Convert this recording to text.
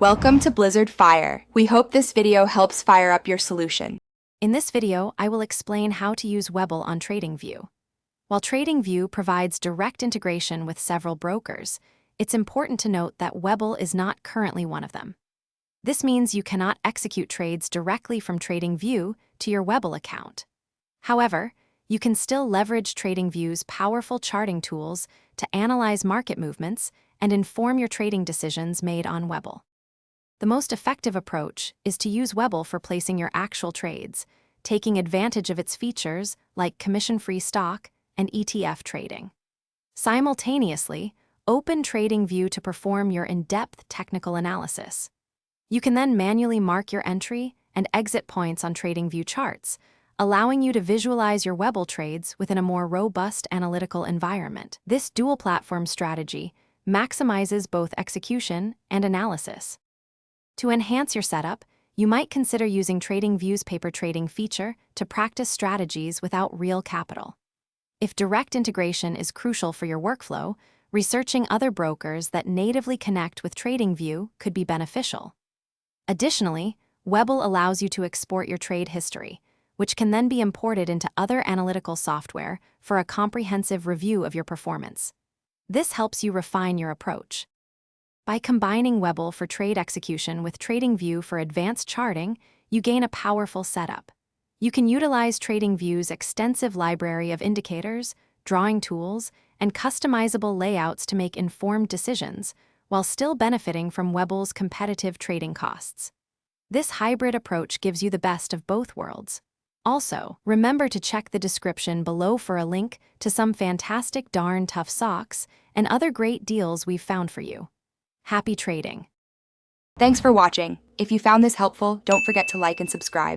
Welcome to Blizzard Fire. We hope this video helps fire up your solution. In this video, I will explain how to use Webull on TradingView. While TradingView provides direct integration with several brokers, it's important to note that Webull is not currently one of them. This means you cannot execute trades directly from TradingView to your Webull account. However, you can still leverage TradingView's powerful charting tools to analyze market movements and inform your trading decisions made on Webull. The most effective approach is to use Webull for placing your actual trades, taking advantage of its features like commission-free stock and ETF trading. Simultaneously, open TradingView to perform your in-depth technical analysis. You can then manually mark your entry and exit points on TradingView charts, allowing you to visualize your Webull trades within a more robust analytical environment. This dual-platform strategy maximizes both execution and analysis. To enhance your setup, you might consider using TradingView's paper trading feature to practice strategies without real capital. If direct integration is crucial for your workflow, researching other brokers that natively connect with TradingView could be beneficial. Additionally, Webull allows you to export your trade history, which can then be imported into other analytical software for a comprehensive review of your performance. This helps you refine your approach. By combining Webull for trade execution with TradingView for advanced charting, you gain a powerful setup. You can utilize TradingView's extensive library of indicators, drawing tools, and customizable layouts to make informed decisions, while still benefiting from Webull's competitive trading costs. This hybrid approach gives you the best of both worlds. Also, remember to check the description below for a link to some fantastic darn tough socks and other great deals we've found for you. Happy trading! Thanks for watching. If you found this helpful, don't forget to like and subscribe.